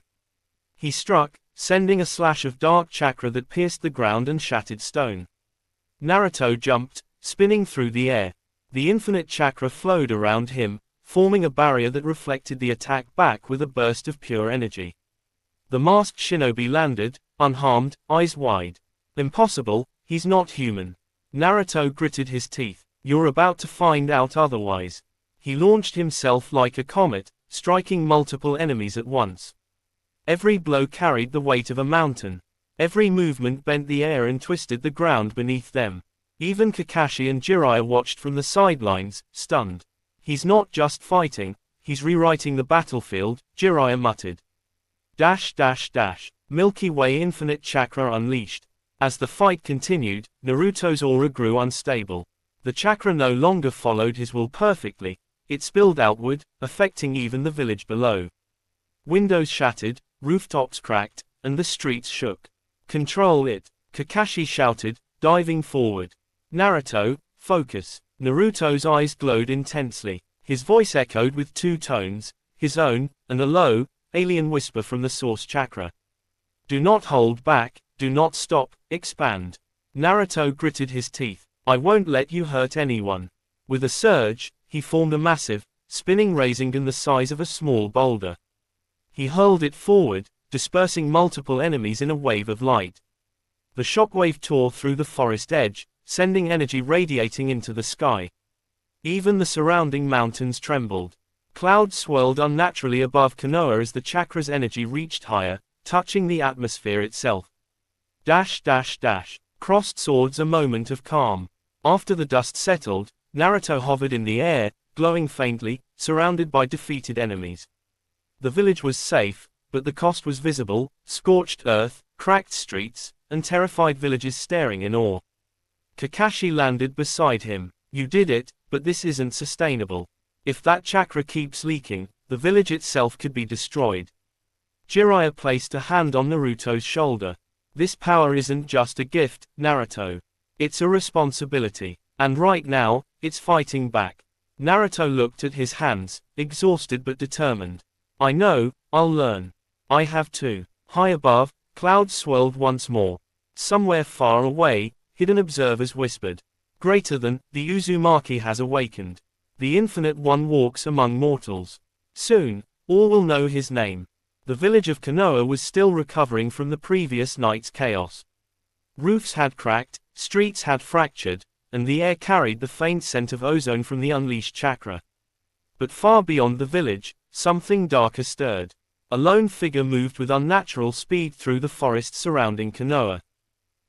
He struck, sending a slash of dark chakra that pierced the ground and shattered stone. Naruto jumped, spinning through the air. The infinite chakra flowed around him, forming a barrier that reflected the attack back with a burst of pure energy. The masked shinobi landed, unharmed, eyes wide. "Impossible, he's not human." Naruto gritted his teeth. "You're about to find out otherwise." He launched himself like a comet, striking multiple enemies at once. Every blow carried the weight of a mountain. Every movement bent the air and twisted the ground beneath them. Even Kakashi and Jiraiya watched from the sidelines, stunned. "He's not just fighting, he's rewriting the battlefield," Jiraiya muttered. Milky Way infinite chakra unleashed. As the fight continued, Naruto's aura grew unstable. The chakra no longer followed his will perfectly, it spilled outward, affecting even the village below. Windows shattered, rooftops cracked, and the streets shook. "Control it," Kakashi shouted, diving forward. "Naruto, focus." Naruto's eyes glowed intensely. His voice echoed with two tones, his own, and a low, alien whisper from the source chakra. "Do not hold back, do not stop, expand." Naruto gritted his teeth. "I won't let you hurt anyone." With a surge, he formed a massive, spinning Rasengan the size of a small boulder. He hurled it forward, dispersing multiple enemies in a wave of light. The shockwave tore through the forest edge, sending energy radiating into the sky. Even the surrounding mountains trembled. Clouds swirled unnaturally above Konoha as the chakra's energy reached higher, touching the atmosphere itself. Crossed swords, a moment of calm. After the dust settled, Naruto hovered in the air, glowing faintly, surrounded by defeated enemies. The village was safe, but the cost was visible: scorched earth, cracked streets, and terrified villagers staring in awe. Kakashi landed beside him. "You did it, but this isn't sustainable. If that chakra keeps leaking, the village itself could be destroyed." Jiraiya placed a hand on Naruto's shoulder. "This power isn't just a gift, Naruto. It's a responsibility. And right now, it's fighting back." Naruto looked at his hands, exhausted but determined. "I know, I'll learn. I have to." High above, clouds swirled once more. Somewhere far away, hidden observers whispered. "Greater than, the Uzumaki has awakened." The Infinite One walks among mortals. Soon, all will know his name. The village of Konoha was still recovering from the previous night's chaos. Roofs had cracked, streets had fractured, and the air carried the faint scent of ozone from the unleashed chakra. But far beyond the village, something darker stirred. A lone figure moved with unnatural speed through the forest surrounding Konoha.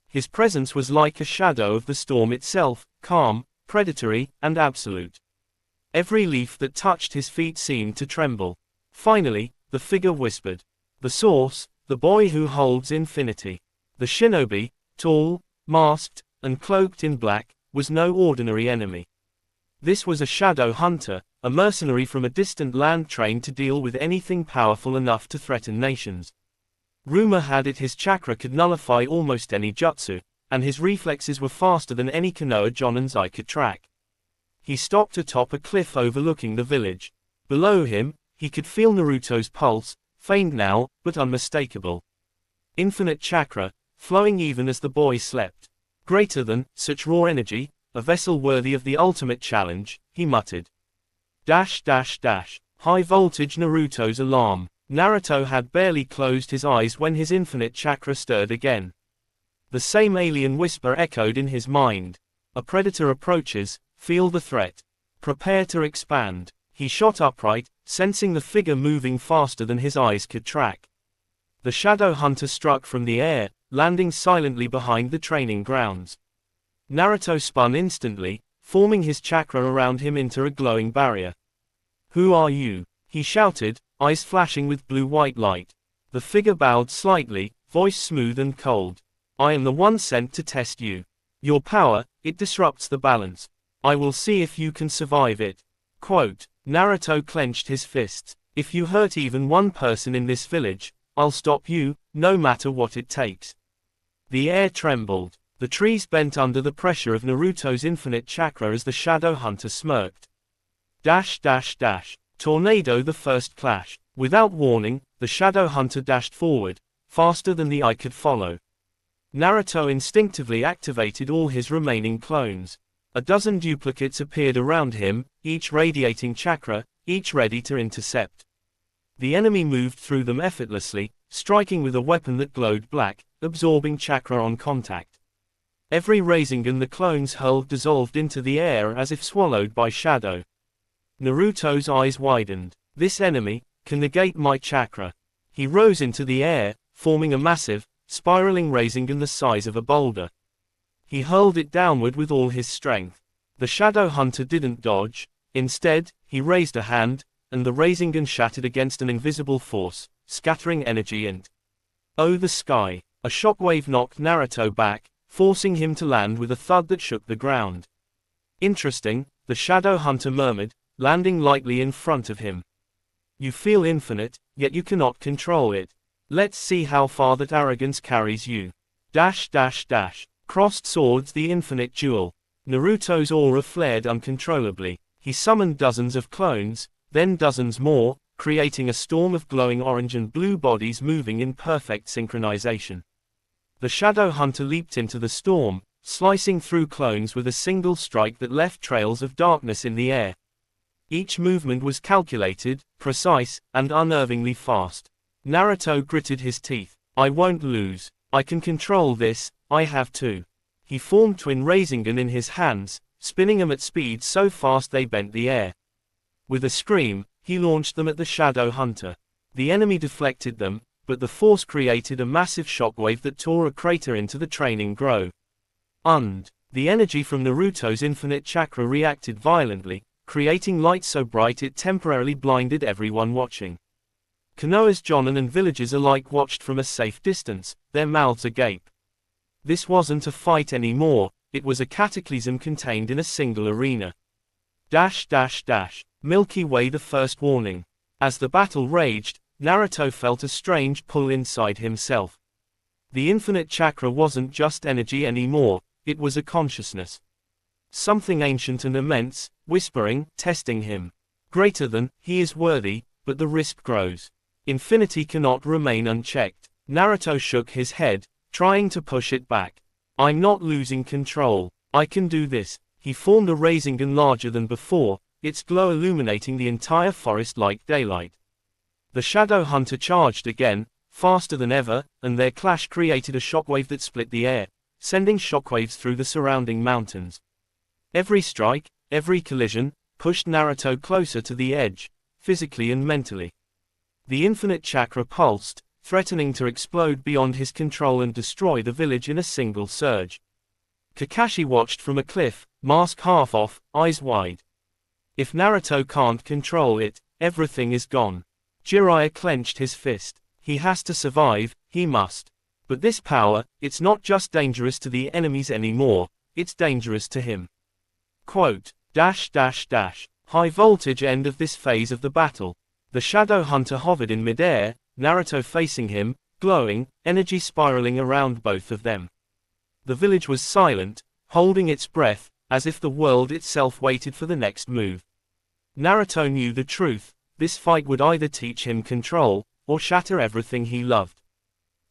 His presence was like a shadow of the storm itself, calm, predatory, and absolute. Every leaf that touched his feet seemed to tremble. Finally, the figure whispered. The source, the boy who holds infinity. The shinobi, tall, masked, and cloaked in black, was no ordinary enemy. This was a shadow hunter, a mercenary from a distant land trained to deal with anything powerful enough to threaten nations. Rumor had it his chakra could nullify almost any jutsu, and his reflexes were faster than any Konoha Jonin's eye could track. He stopped atop a cliff overlooking the village. Below him, he could feel Naruto's pulse, faint now, but unmistakable. Infinite chakra, flowing even as the boy slept. Greater than, such raw energy, a vessel worthy of the ultimate challenge, he muttered. High voltage Naruto's alarm. Naruto had barely closed his eyes when his infinite chakra stirred again. The same alien whisper echoed in his mind. A predator approaches, feel the threat. Prepare to expand. He shot upright, sensing the figure moving faster than his eyes could track. The shadow hunter struck from the air, landing silently behind the training grounds. Naruto spun instantly, forming his chakra around him into a glowing barrier. Who are you? He shouted, eyes flashing with blue-white light. The figure bowed slightly, voice smooth and cold. I am the one sent to test you. Your power, it disrupts the balance. I will see if you can survive it. Quote, Naruto clenched his fists. If you hurt even one person in this village, I'll stop you, no matter what it takes. The air trembled. The trees bent under the pressure of Naruto's infinite chakra as the shadow hunter smirked. Tornado. The first clash. Without warning, the shadow hunter dashed forward, faster than the eye could follow. Naruto instinctively activated all his remaining clones. A dozen duplicates appeared around him, each radiating chakra, each ready to intercept. The enemy moved through them effortlessly, striking with a weapon that glowed black, absorbing chakra on contact. Every Rasengan the clones hurled dissolved into the air as if swallowed by shadow. Naruto's eyes widened. This enemy can negate my chakra. He rose into the air, forming a massive, spiraling Rasengan the size of a boulder. He hurled it downward with all his strength. The shadow hunter didn't dodge. Instead, he raised a hand, and the Rasengan shattered against an invisible force, scattering energy and the sky. A shockwave knocked Naruto back, forcing him to land with a thud that shook the ground. Interesting, the shadow hunter murmured, landing lightly in front of him. You feel infinite, yet you cannot control it. Let's see how far that arrogance carries you. Crossed swords. The infinite duel. Naruto's aura flared uncontrollably. He summoned dozens of clones, then dozens more, creating a storm of glowing orange and blue bodies moving in perfect synchronization. The shadow hunter leaped into the storm, slicing through clones with a single strike that left trails of darkness in the air. Each movement was calculated, precise, and unnervingly fast. Naruto gritted his teeth. I won't lose. I can control this, I have to. He formed twin Rasengan in his hands, spinning them at speed so fast they bent the air. With a scream, he launched them at the shadow hunter. The enemy deflected them, but the force created a massive shockwave that tore a crater into the training grove. The energy from Naruto's infinite chakra reacted violently, creating light so bright it temporarily blinded everyone watching. Konoha's Jonin and villagers alike watched from a safe distance, their mouths agape. This wasn't a fight anymore, it was a cataclysm contained in a single arena. Milky Way. The first warning. As the battle raged, Naruto felt a strange pull inside himself. The infinite chakra wasn't just energy anymore, it was a consciousness. Something ancient and immense, whispering, testing him. Greater than, he is worthy, but the risk grows. Infinity cannot remain unchecked. Naruto shook his head, trying to push it back. I'm not losing control. I can do this. He formed a Rasengan larger than before, its glow illuminating the entire forest like daylight. The Shadow Hunter charged again, faster than ever, and their clash created a shockwave that split the air, sending shockwaves through the surrounding mountains. Every strike, every collision, pushed Naruto closer to the edge, physically and mentally. The infinite chakra pulsed, threatening to explode beyond his control and destroy the village in a single surge. Kakashi watched from a cliff, mask half off, eyes wide. If Naruto can't control it, everything is gone. Jiraiya clenched his fist. He has to survive, he must. But this power, it's not just dangerous to the enemies anymore, it's dangerous to him. Quote, High voltage end of this phase of the battle. The Shadow Hunter hovered in midair, Naruto facing him, glowing, energy spiraling around both of them. The village was silent, holding its breath, as if the world itself waited for the next move. Naruto knew the truth, this fight would either teach him control, or shatter everything he loved.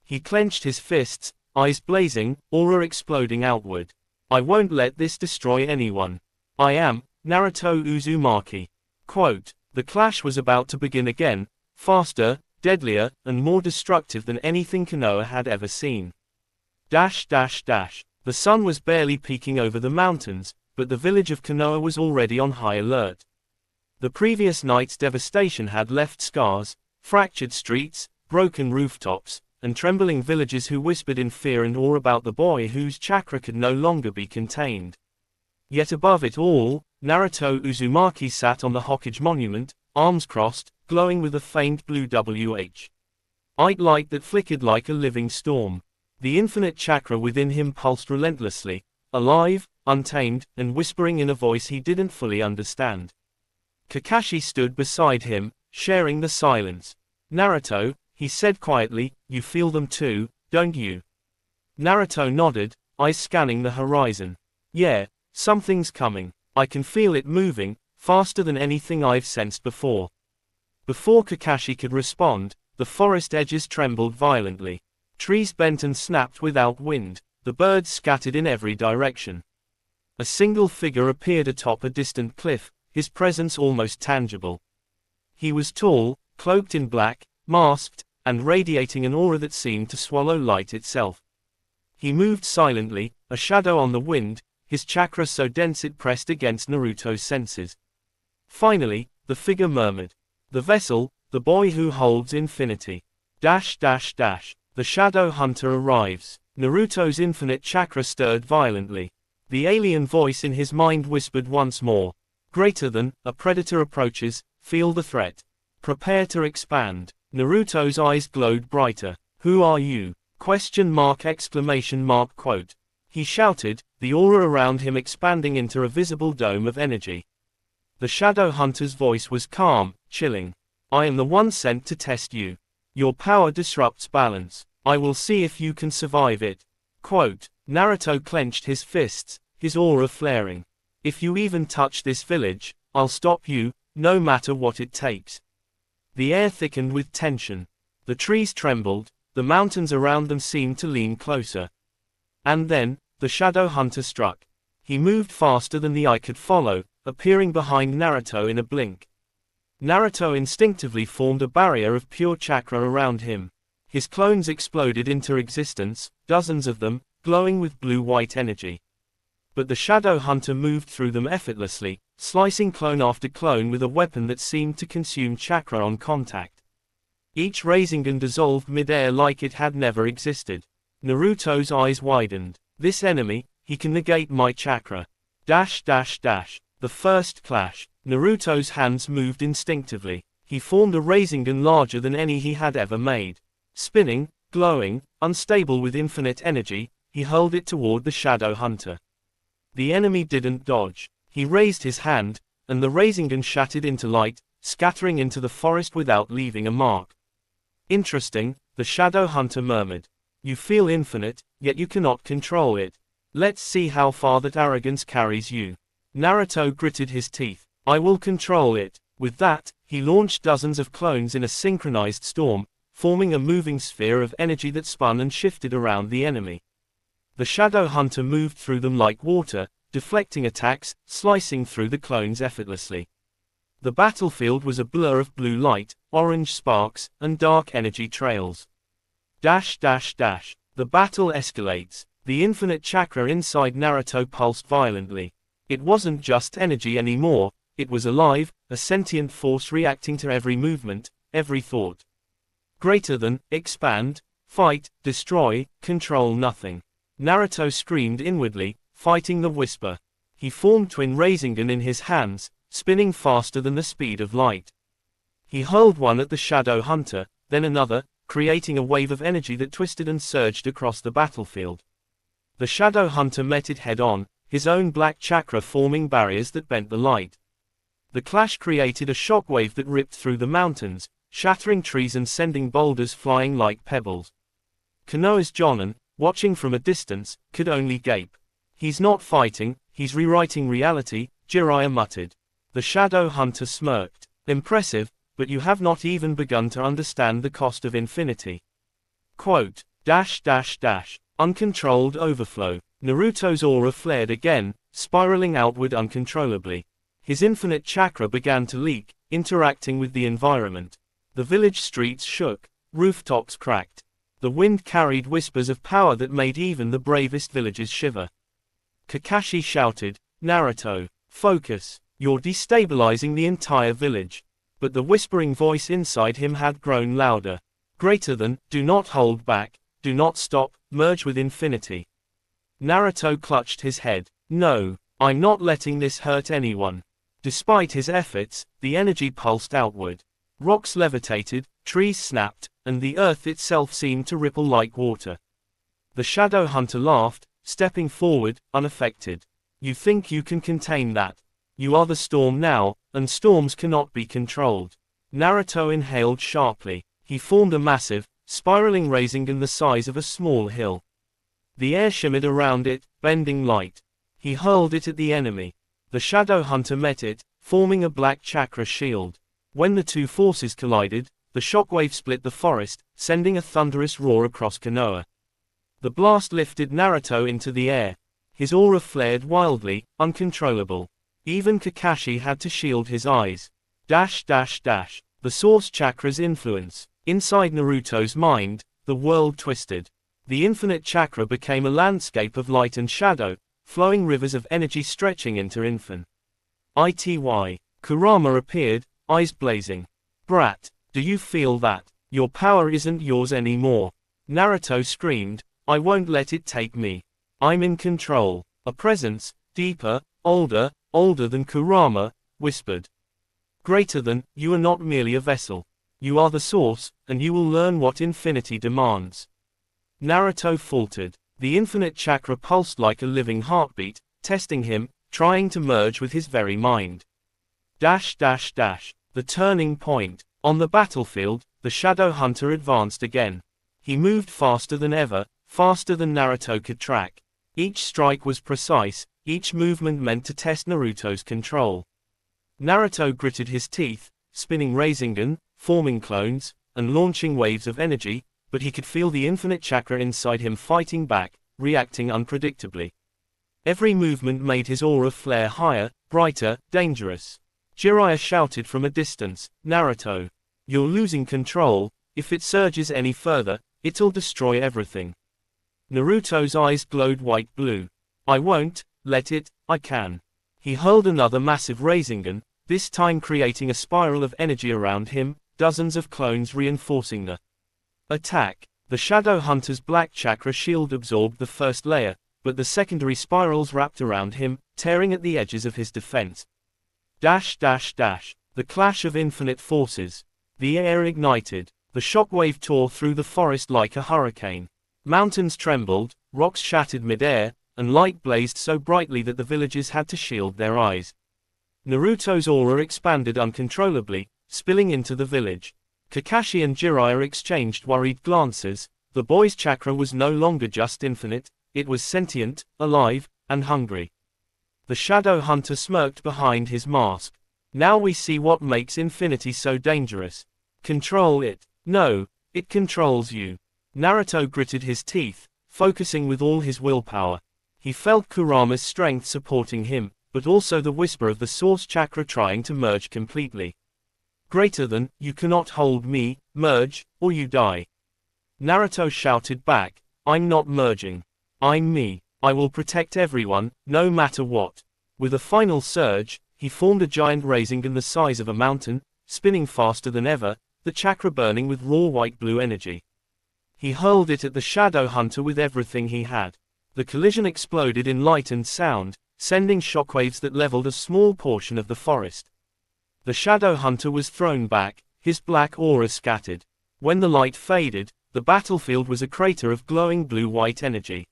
He clenched his fists, eyes blazing, aura exploding outward. I won't let this destroy anyone. I am, Naruto Uzumaki. Quote, the clash was about to begin again, faster, deadlier, and more destructive than anything Konoha had ever seen. The sun was barely peeking over the mountains, but the village of Konoha was already on high alert. The previous night's devastation had left scars, fractured streets, broken rooftops, and trembling villagers who whispered in fear and awe about the boy whose chakra could no longer be contained. Yet above it all, Naruto Uzumaki sat on the Hokage monument, arms crossed, glowing with a faint blue white light that flickered like a living storm. The infinite chakra within him pulsed relentlessly, alive, untamed, and whispering in a voice he didn't fully understand. Kakashi stood beside him, sharing the silence. Naruto, he said quietly, you feel them too, don't you? Naruto nodded, eyes scanning the horizon. Yeah, something's coming. I can feel it moving, faster than anything I've sensed before. Before Kakashi could respond, the forest edges trembled violently. Trees bent and snapped without wind, the birds scattered in every direction. A single figure appeared atop a distant cliff, his presence almost tangible. He was tall, cloaked in black, masked, and radiating an aura that seemed to swallow light itself. He moved silently, a shadow on the wind, his chakra so dense it pressed against Naruto's senses. Finally, the figure murmured. The vessel, the boy who holds infinity. The Shadow Hunter arrives. Naruto's infinite chakra stirred violently. The alien voice in his mind whispered once more. Greater than, a predator approaches, feel the threat. Prepare to expand. Naruto's eyes glowed brighter. Who are you? ? Quote. He shouted, the aura around him expanding into a visible dome of energy. The Shadow Hunter's voice was calm, chilling. I am the one sent to test you. Your power disrupts balance. I will see if you can survive it. Quote. Naruto clenched his fists, his aura flaring. If you even touch this village, I'll stop you, no matter what it takes. The air thickened with tension. The trees trembled, the mountains around them seemed to lean closer. And then, the Shadow Hunter struck. He moved faster than the eye could follow, appearing behind Naruto in a blink. Naruto instinctively formed a barrier of pure chakra around him. His clones exploded into existence, dozens of them, glowing with blue-white energy. But the Shadow Hunter moved through them effortlessly, slicing clone after clone with a weapon that seemed to consume chakra on contact. Each Rasengan dissolved mid-air like it had never existed. Naruto's eyes widened. This enemy, he can negate my chakra. The first clash. Naruto's hands moved instinctively. He formed a Rasengan larger than any he had ever made. Spinning, glowing, unstable with infinite energy, he hurled it toward the Shadow Hunter. The enemy didn't dodge. He raised his hand, and the Rasengan shattered into light, scattering into the forest without leaving a mark. Interesting, the Shadow Hunter murmured. You feel infinite, yet you cannot control it. Let's see how far that arrogance carries you. Naruto gritted his teeth. I will control it. With that, he launched dozens of clones in a synchronized storm, forming a moving sphere of energy that spun and shifted around the enemy. The Shadow Hunter moved through them like water, deflecting attacks, slicing through the clones effortlessly. The battlefield was a blur of blue light, orange sparks, and dark energy trails. The battle escalates. The infinite chakra inside Naruto pulsed violently. It wasn't just energy anymore, it was alive, a sentient force reacting to every movement, every thought. Greater than, expand, fight, destroy, control nothing. Naruto screamed inwardly, fighting the whisper. He formed twin Rasengan in his hands, spinning faster than the speed of light. He hurled one at the Shadow Hunter, then another, creating a wave of energy that twisted and surged across the battlefield. The Shadow Hunter met it head-on, his own black chakra forming barriers that bent the light. The clash created a shockwave that ripped through the mountains, shattering trees and sending boulders flying like pebbles. Konoha's Jonin, watching from a distance, could only gape. "He's not fighting, he's rewriting reality," Jiraiya muttered. The Shadow Hunter smirked. "Impressive, but you have not even begun to understand the cost of infinity." Quote, Uncontrolled overflow. Naruto's aura flared again, spiraling outward uncontrollably. His infinite chakra began to leak, interacting with the environment. The village streets shook, rooftops cracked. The wind carried whispers of power that made even the bravest villagers shiver. Kakashi shouted, "Naruto, focus, you're destabilizing the entire village." But the whispering voice inside him had grown louder. Greater than, do not hold back, do not stop, merge with infinity. Naruto clutched his head. "No, I'm not letting this hurt anyone." Despite his efforts, the energy pulsed outward. Rocks levitated, trees snapped, and the earth itself seemed to ripple like water. The Shadow Hunter laughed, stepping forward, unaffected. "You think you can contain that? You are the storm now, and storms cannot be controlled." Naruto inhaled sharply. He formed a massive, spiraling Rasengan the size of a small hill. The air shimmered around it, bending light. He hurled it at the enemy. The Shadow Hunter met it, forming a black chakra shield. When the two forces collided, the shockwave split the forest, sending a thunderous roar across Konoha. The blast lifted Naruto into the air. His aura flared wildly, uncontrollable. Even Kakashi had to shield his eyes. The source chakra's influence. Inside Naruto's mind, the world twisted. The infinite chakra became a landscape of light and shadow, flowing rivers of energy stretching into infinity. Kurama appeared, eyes blazing. "Brat, do you feel that? Your power isn't yours anymore." Naruto screamed, "I won't let it take me. I'm in control." A presence, deeper, older than Kurama, whispered. "Greater than, you are not merely a vessel. You are the source, and you will learn what infinity demands." Naruto faltered. The infinite chakra pulsed like a living heartbeat, testing him, trying to merge with his very mind. The turning point. On the battlefield, the Shadow Hunter advanced again. He moved faster than ever, faster than Naruto could track. Each strike was precise, each movement meant to test Naruto's control. Naruto gritted his teeth, spinning Rasengan, forming clones, and launching waves of energy, but he could feel the infinite chakra inside him fighting back, reacting unpredictably. Every movement made his aura flare higher, brighter, dangerous. Jiraiya shouted from a distance, "Naruto, you're losing control. If it surges any further, it'll destroy everything." Naruto's eyes glowed white-blue. "I won't let it, I can." He hurled another massive Rasengan, this time creating a spiral of energy around him, dozens of clones reinforcing the attack. The Shadow Hunter's black chakra shield absorbed the first layer, but the secondary spirals wrapped around him, tearing at the edges of his defense. The clash of infinite forces. The air ignited. The shockwave tore through the forest like a hurricane. Mountains trembled, rocks shattered mid-air, and light blazed so brightly that the villagers had to shield their eyes. Naruto's aura expanded uncontrollably, spilling into the village. Kakashi and Jiraiya exchanged worried glances. The boy's chakra was no longer just infinite, it was sentient, alive, and hungry. The Shadow Hunter smirked behind his mask. "Now we see what makes infinity so dangerous. Control it." "No, it controls you." Naruto gritted his teeth, focusing with all his willpower. He felt Kurama's strength supporting him, but also the whisper of the source chakra trying to merge completely. Greater than, you cannot hold me, merge, or you die. Naruto shouted back, I'm not merging. I'm me. I will protect everyone, no matter what. With a final surge, he formed a giant Rasengan the size of a mountain, spinning faster than ever, the chakra burning with raw white-blue energy. He hurled it at the Shadow Hunter with everything he had. The collision exploded in light and sound, sending shockwaves that leveled a small portion of the forest. The Shadow Hunter was thrown back, his black aura scattered. When the light faded, the battlefield was a crater of glowing blue-white energy.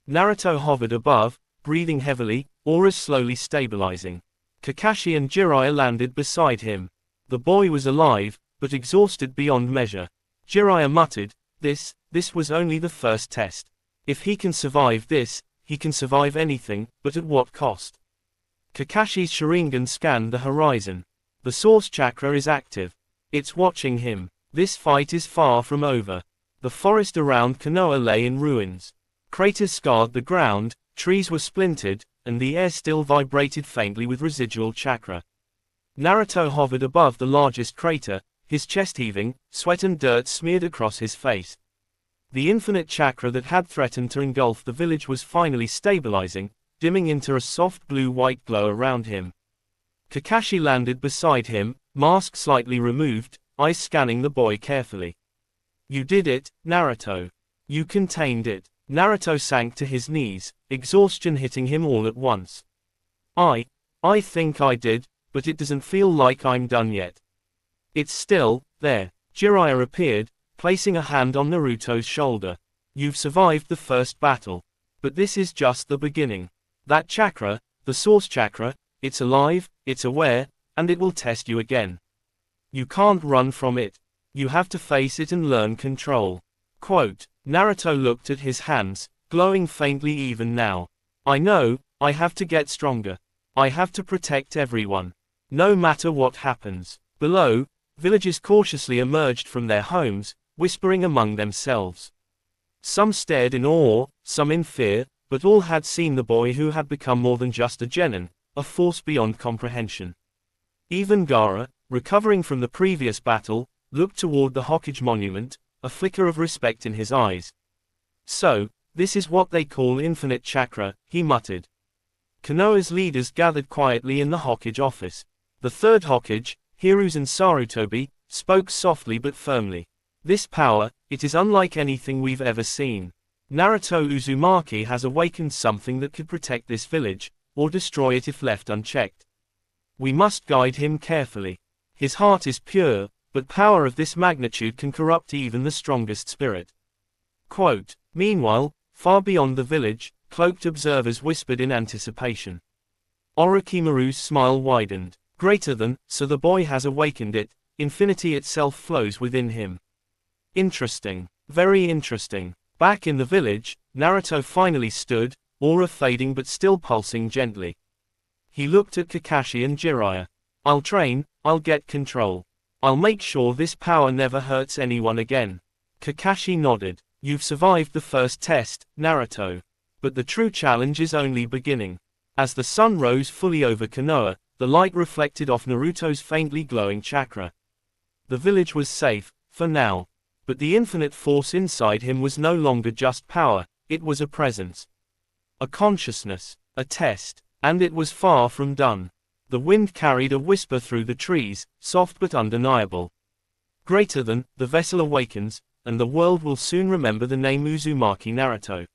Naruto hovered above, breathing heavily, auras slowly stabilizing. Kakashi and Jiraiya landed beside him. The boy was alive, but exhausted beyond measure. Jiraiya muttered, This was only the first test. If he can survive this, he can survive anything, but at what cost? Kakashi's Sharingan scanned the horizon. The source chakra is active. It's watching him. This fight is far from over. The forest around Konoha lay in ruins. Craters scarred the ground, trees were splintered, and the air still vibrated faintly with residual chakra. Naruto hovered above the largest crater, his chest heaving, sweat and dirt smeared across his face. The infinite chakra that had threatened to engulf the village was finally stabilizing, dimming into a soft blue-white glow around him. Kakashi landed beside him, mask slightly removed, eyes scanning the boy carefully. You did it, Naruto. You contained it. Naruto sank to his knees, exhaustion hitting him all at once. I think I did, but it doesn't feel like I'm done yet. It's still there. Jiraiya appeared, placing a hand on Naruto's shoulder. You've survived the first battle. But this is just the beginning. That chakra, the source chakra, it's alive, it's aware, and it will test you again. You can't run from it. You have to face it and learn control. Quote, Naruto looked at his hands, glowing faintly even now. I know, I have to get stronger. I have to protect everyone. No matter what happens. Below, villagers cautiously emerged from their homes, whispering among themselves. Some stared in awe, some in fear, but all had seen the boy who had become more than just a genin, a force beyond comprehension. Even Gaara, recovering from the previous battle, looked toward the Hokage monument, a flicker of respect in his eyes. So, this is what they call infinite chakra, he muttered. Konoha's leaders gathered quietly in the Hokage office. The third Hokage, Hiruzen Sarutobi, spoke softly but firmly. This power, it is unlike anything we've ever seen. Naruto Uzumaki has awakened something that could protect this village, or destroy it if left unchecked. We must guide him carefully. His heart is pure, but power of this magnitude can corrupt even the strongest spirit. Quote, meanwhile, far beyond the village, cloaked observers whispered in anticipation. Orochimaru's smile widened. Greater than, so the boy has awakened it, infinity itself flows within him. Interesting. Very interesting. Back in the village, Naruto finally stood, aura fading but still pulsing gently. He looked at Kakashi and Jiraiya. I'll train, I'll get control. I'll make sure this power never hurts anyone again. Kakashi nodded. You've survived the first test, Naruto. But the true challenge is only beginning. As the sun rose fully over Konoha, the light reflected off Naruto's faintly glowing chakra. The village was safe, for now. But the infinite force inside him was no longer just power, it was a presence. A consciousness, a test, and it was far from done. The wind carried a whisper through the trees, soft but undeniable. Greater than, the vessel awakens, and the world will soon remember the name Uzumaki Naruto.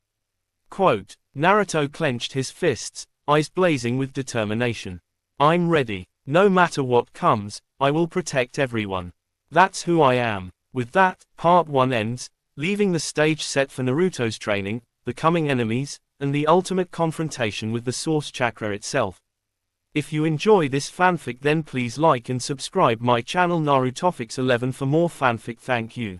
Quote, Naruto clenched his fists, eyes blazing with determination. I'm ready. No matter what comes, I will protect everyone. That's who I am. With that, part 1 ends, leaving the stage set for Naruto's training, the coming enemies, and the ultimate confrontation with the source chakra itself. If you enjoy this fanfic then please like and subscribe my channel Narutofix 11 for more fanfic. Thank you.